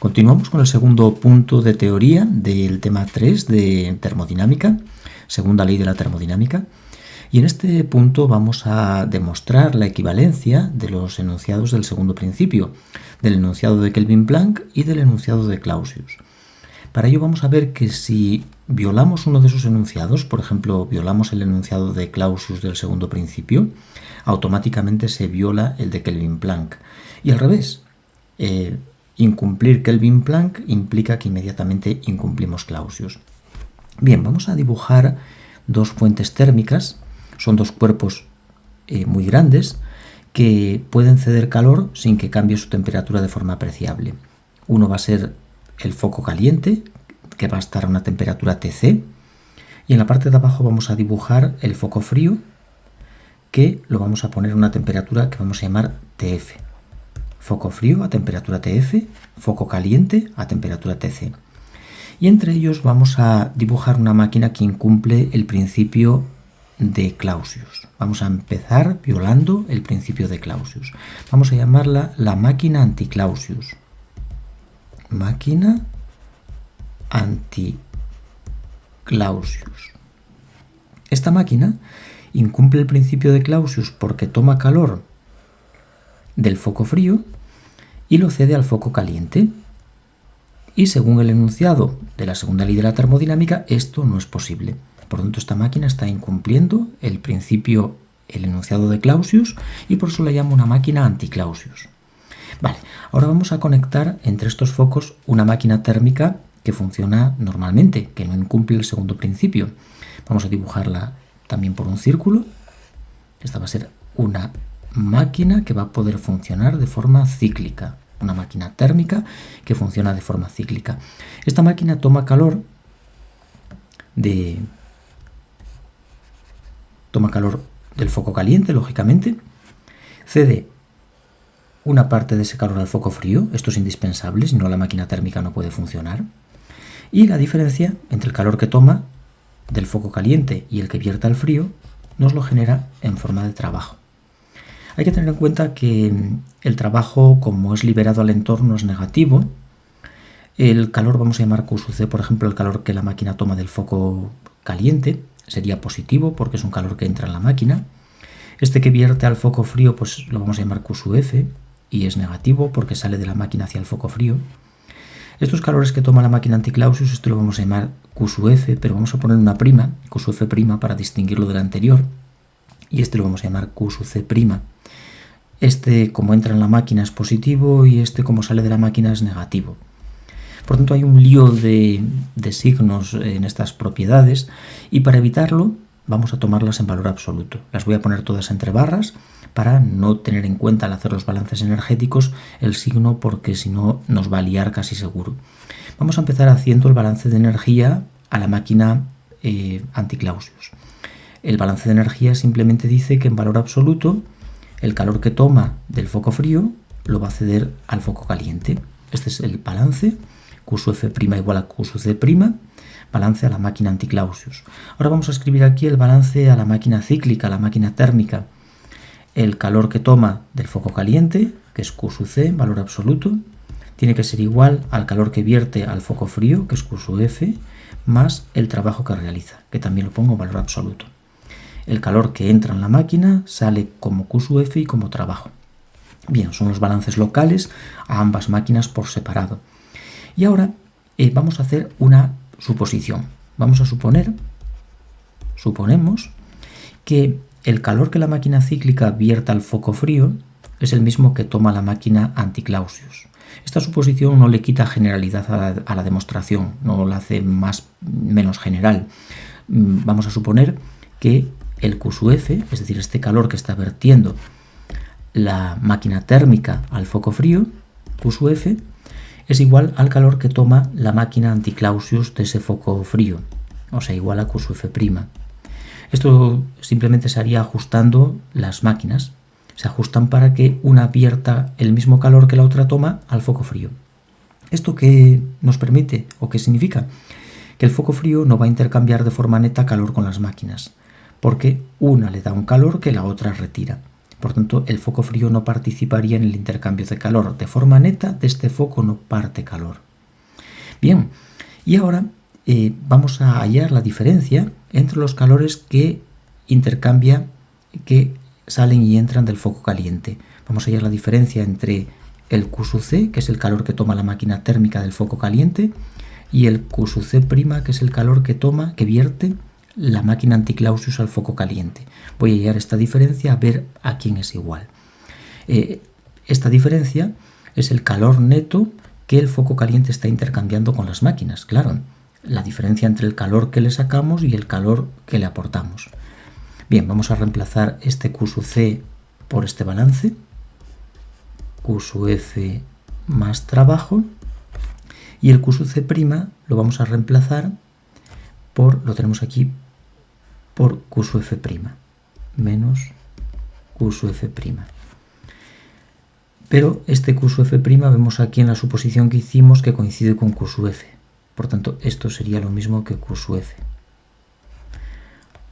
Continuamos con el segundo punto de teoría del tema 3 de termodinámica, segunda ley de la termodinámica. Y en este punto vamos a demostrar la equivalencia de los enunciados del segundo principio, del enunciado de Kelvin-Planck y del enunciado de Clausius. Para ello vamos a ver que si violamos uno de esos enunciados, por ejemplo, violamos el enunciado de Clausius del segundo principio, automáticamente se viola el de Kelvin-Planck. Y al revés, incumplir Kelvin-Planck implica que inmediatamente incumplimos Clausius. Bien, vamos a dibujar dos fuentes térmicas. Son dos cuerpos muy grandes que pueden ceder calor sin que cambie su temperatura de forma apreciable. Uno va a ser el foco caliente, que va a estar a una temperatura Tc, y en la parte de abajo vamos a dibujar el foco frío, que lo vamos a poner a una temperatura que vamos a llamar Tf. Foco frío a temperatura Tf, foco caliente a temperatura Tc. Y entre ellos vamos a dibujar una máquina que incumple el principio de Clausius. Vamos a empezar violando el principio de Clausius. Vamos a llamarla la máquina anti-Clausius. Máquina anti-Clausius. Esta máquina incumple el principio de Clausius porque toma calor del foco frío y lo cede al foco caliente. Y según el enunciado de la segunda ley de la termodinámica, esto no es posible. Por lo tanto, esta máquina está incumpliendo el principio, el enunciado de Clausius, y por eso la llamo una máquina anti-Clausius. Vale, ahora vamos a conectar entre estos focos una máquina térmica que funciona normalmente, que no incumple el segundo principio. Vamos a dibujarla también por un círculo. Esta va a ser una máquina que va a poder funcionar de forma cíclica, una máquina térmica que funciona de forma cíclica. Esta máquina toma calor del foco caliente, lógicamente, cede una parte de ese calor al foco frío. Esto es indispensable, si no la máquina térmica no puede funcionar. Y la diferencia entre el calor que toma del foco caliente y el que vierte al frío nos lo genera en forma de trabajo. Hay que tener en cuenta que el trabajo, como es liberado al entorno, es negativo. El calor, vamos a llamar Q sub C, por ejemplo, el calor que la máquina toma del foco caliente, sería positivo porque es un calor que entra en la máquina. Este que vierte al foco frío, pues lo vamos a llamar Q sub F y es negativo porque sale de la máquina hacia el foco frío. Estos calores que toma la máquina anti-Clausius, esto lo vamos a llamar Q sub F, pero vamos a poner una prima, Q sub F prima, para distinguirlo del anterior. Y este lo vamos a llamar Q sub C prima. Este, como entra en la máquina, es positivo y este, como sale de la máquina, es negativo. Por tanto, hay un lío de signos en estas propiedades y para evitarlo vamos a tomarlas en valor absoluto. Las voy a poner todas entre barras para no tener en cuenta al hacer los balances energéticos el signo, porque si no nos va a liar casi seguro. Vamos a empezar haciendo el balance de energía a la máquina anti-Clausius. El balance de energía simplemente dice que en valor absoluto el calor que toma del foco frío lo va a ceder al foco caliente. Este es el balance, Q sub F' igual a Q sub C', balance a la máquina anti-Clausius. Ahora vamos a escribir aquí el balance a la máquina cíclica, a la máquina térmica. El calor que toma del foco caliente, que es Q sub C, valor absoluto, tiene que ser igual al calor que vierte al foco frío, que es Q sub F, más el trabajo que realiza, que también lo pongo en valor absoluto. El calor que entra en la máquina sale como Q sub F y como trabajo. Bien, son los balances locales a ambas máquinas por separado. Y ahora vamos a hacer una suposición. Vamos a suponemos que el calor que la máquina cíclica vierta al foco frío es el mismo que toma la máquina anti-Clausius. Esta suposición no le quita generalidad a la demostración, no la hace menos general. Vamos a suponer que el Q sub F, es decir, este calor que está vertiendo la máquina térmica al foco frío, Q sub F, es igual al calor que toma la máquina anti-Clausius de ese foco frío, o sea, igual a Q sub F'. Esto simplemente se haría ajustando las máquinas. Se ajustan para que una vierta el mismo calor que la otra toma al foco frío. ¿Esto qué nos permite o qué significa? Que el foco frío no va a intercambiar de forma neta calor con las máquinas, porque una le da un calor que la otra retira. Por tanto, el foco frío no participaría en el intercambio de calor. De forma neta, de este foco no parte calor. Bien, y ahora vamos a hallar la diferencia entre los calores que intercambia, que salen y entran del foco caliente. Vamos a hallar la diferencia entre el Q sub C, que es el calor que toma la máquina térmica del foco caliente, y el Q sub C', que es el calor que vierte la máquina anticlausius al foco caliente. Voy a hallar esta diferencia a ver a quién es igual. Esta diferencia es el calor neto que el foco caliente está intercambiando con las máquinas. Claro, la diferencia entre el calor que le sacamos y el calor que le aportamos. Bien, vamos a reemplazar este Q sub C por este balance. Q sub F más trabajo. Y el Q sub C' lo vamos a reemplazar por, lo tenemos aquí, por Q sub F' menos Q sub F'. Pero este Q sub F' vemos aquí en la suposición que hicimos que coincide con Q sub F. Por tanto, esto sería lo mismo que Q sub F.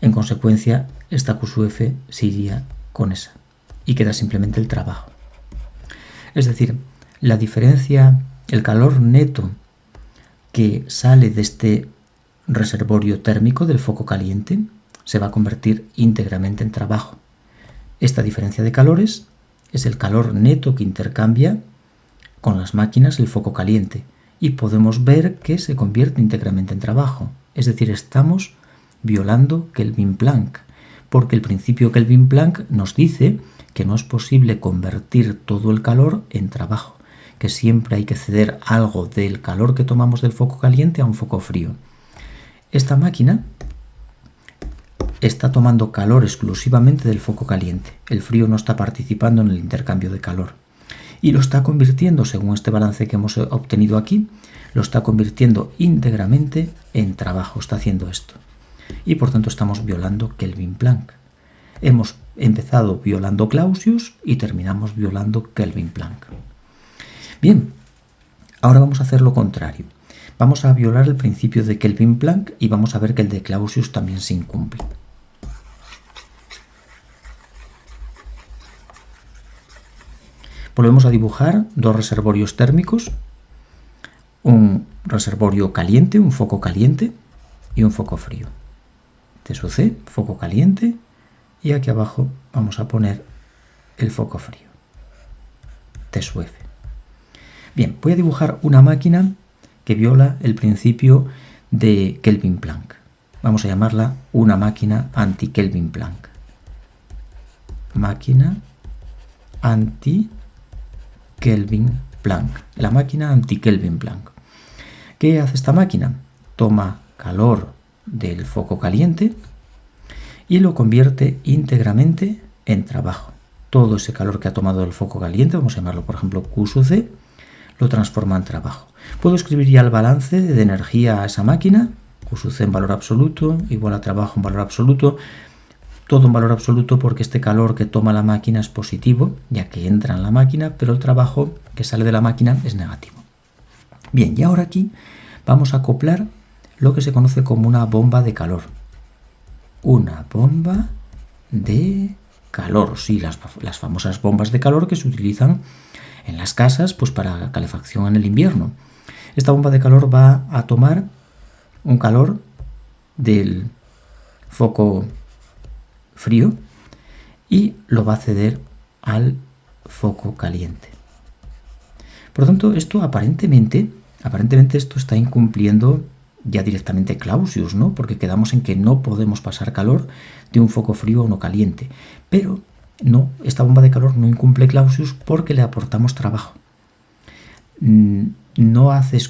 En consecuencia, esta Q sub F se iría con esa y queda simplemente el trabajo. Es decir, la diferencia, el calor neto que sale de este reservorio térmico del foco caliente se va a convertir íntegramente en trabajo. Esta diferencia de calores es el calor neto que intercambia con las máquinas el foco caliente y podemos ver que se convierte íntegramente en trabajo. Es decir, estamos violando Kelvin-Planck, porque el principio Kelvin-Planck nos dice que no es posible convertir todo el calor en trabajo, que siempre hay que ceder algo del calor que tomamos del foco caliente a un foco frío. Esta máquina está tomando calor exclusivamente del foco caliente. El frío no está participando en el intercambio de calor. Y lo está convirtiendo, según este balance que hemos obtenido aquí, lo está convirtiendo íntegramente en trabajo. Está haciendo esto. Y por tanto estamos violando Kelvin-Planck. Hemos empezado violando Clausius y terminamos violando Kelvin-Planck. Bien, ahora vamos a hacer lo contrario. Vamos a violar el principio de Kelvin-Planck y vamos a ver que el de Clausius también se incumple. Volvemos a dibujar dos reservorios térmicos, un reservorio caliente, un foco caliente y un foco frío. T sub C, foco caliente, y aquí abajo vamos a poner el foco frío, T sub F. Bien, voy a dibujar una máquina que viola el principio de Kelvin-Planck. Vamos a llamarla una máquina anti-Kelvin-Planck. Máquina anti-Kelvin-Planck. La máquina anti-Kelvin-Planck. ¿Qué hace esta máquina? Toma calor del foco caliente y lo convierte íntegramente en trabajo. Todo ese calor que ha tomado del foco caliente, vamos a llamarlo por ejemplo Q sub C, lo transforma en trabajo. Puedo escribir ya el balance de energía a esa máquina, Q sub C en valor absoluto, igual a trabajo en valor absoluto, todo en valor absoluto porque este calor que toma la máquina es positivo, ya que entra en la máquina, pero el trabajo que sale de la máquina es negativo. Bien, y ahora aquí vamos a acoplar lo que se conoce como una bomba de calor. Una bomba de calor, sí, las famosas bombas de calor que se utilizan en las casas pues para calefacción en el invierno. Esta bomba de calor va a tomar un calor del foco frío y lo va a ceder al foco caliente. Por lo tanto, esto aparentemente esto está incumpliendo ya directamente Clausius, ¿no? Porque quedamos en que no podemos pasar calor de un foco frío a uno caliente. Pero no, esta bomba de calor no incumple Clausius porque le aportamos trabajo. No hace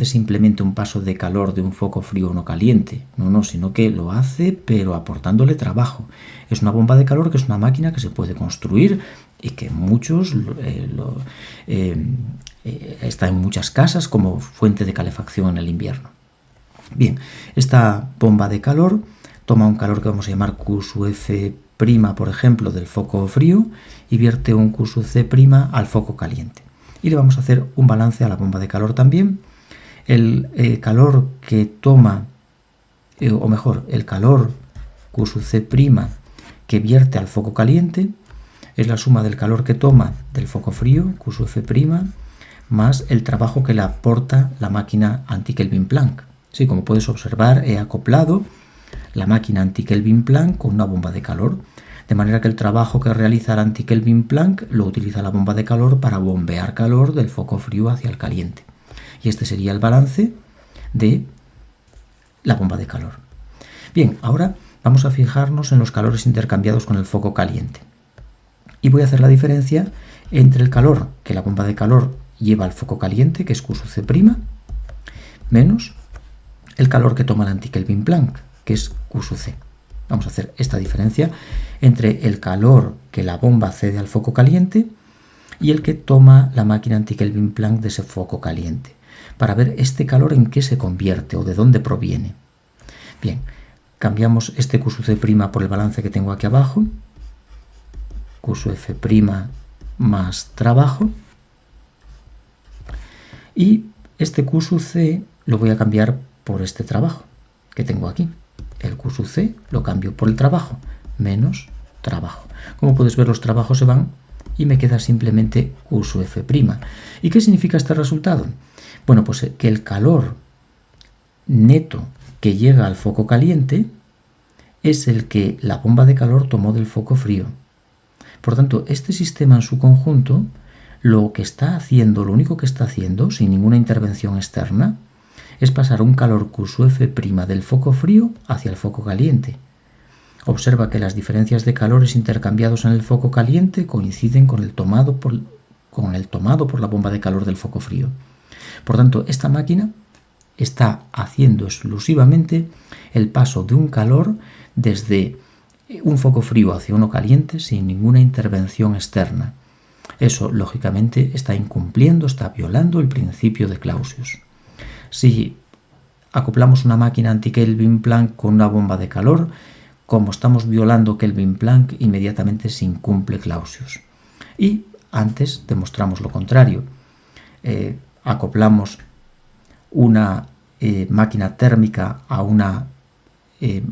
simplemente un paso de calor de un foco frío a uno caliente. No, sino que lo hace pero aportándole trabajo. Es una bomba de calor que es una máquina que se puede construir y que muchos está en muchas casas como fuente de calefacción en el invierno. Bien, esta bomba de calor toma un calor que vamos a llamar Q sub F', por ejemplo, del foco frío y vierte un Q sub C' al foco caliente. Y le vamos a hacer un balance a la bomba de calor también. El calor que toma, o mejor, el calor Q sub C' que vierte al foco caliente es la suma del calor que toma del foco frío, Q sub F', más el trabajo que le aporta la máquina anti-Kelvin Planck. Sí, como puedes observar, he acoplado la máquina anti-Kelvin Planck con una bomba de calor, de manera que el trabajo que realiza el anti-Kelvin Planck lo utiliza la bomba de calor para bombear calor del foco frío hacia el caliente. Y este sería el balance de la bomba de calor. Bien, ahora vamos a fijarnos en los calores intercambiados con el foco caliente. Y voy a hacer la diferencia entre el calor que la bomba de calor lleva al foco caliente, que es Q sub C', menos el calor que toma el anti-Kelvin Planck, que es Q sub C. Vamos a hacer esta diferencia entre el calor que la bomba cede al foco caliente y el que toma la máquina anti-Kelvin Planck de ese foco caliente, para ver este calor en qué se convierte o de dónde proviene. Bien, cambiamos este Q sub C' por el balance que tengo aquí abajo, Q sub F' más trabajo, y este Q sub C lo voy a cambiar por este trabajo que tengo aquí. El Q sub C lo cambio por el trabajo, menos trabajo. Como puedes ver, los trabajos se van y me queda simplemente Q sub F'. ¿Y qué significa este resultado? Bueno, pues que el calor neto que llega al foco caliente es el que la bomba de calor tomó del foco frío. Por tanto, este sistema en su conjunto, lo único que está haciendo, sin ninguna intervención externa, es pasar un calor Q sub F' del foco frío hacia el foco caliente. Observa que las diferencias de calores intercambiados en el foco caliente coinciden con el tomado por la bomba de calor del foco frío. Por tanto, esta máquina está haciendo exclusivamente el paso de un calor desde un foco frío hacia uno caliente sin ninguna intervención externa. Eso, lógicamente, está violando el principio de Clausius. Si acoplamos una máquina anti-Kelvin Planck con una bomba de calor, como estamos violando Kelvin Planck, inmediatamente se incumple Clausius. Y antes demostramos lo contrario. Acoplamos una máquina térmica a una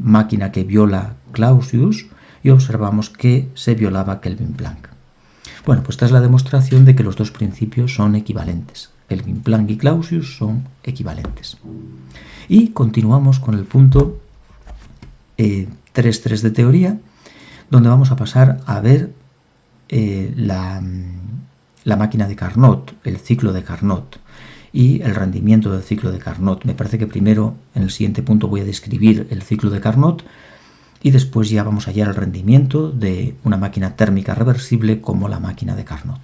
máquina que viola Clausius y observamos que se violaba Kelvin Planck. Bueno, pues esta es la demostración de que los dos principios son equivalentes. Kelvin Planck y Clausius son equivalentes. Y continuamos con el punto 3.3 de teoría, donde vamos a pasar a ver la máquina de Carnot, el ciclo de Carnot y el rendimiento del ciclo de Carnot. Me parece que primero, en el siguiente punto, voy a describir el ciclo de Carnot y después ya vamos a hallar el rendimiento de una máquina térmica reversible como la máquina de Carnot.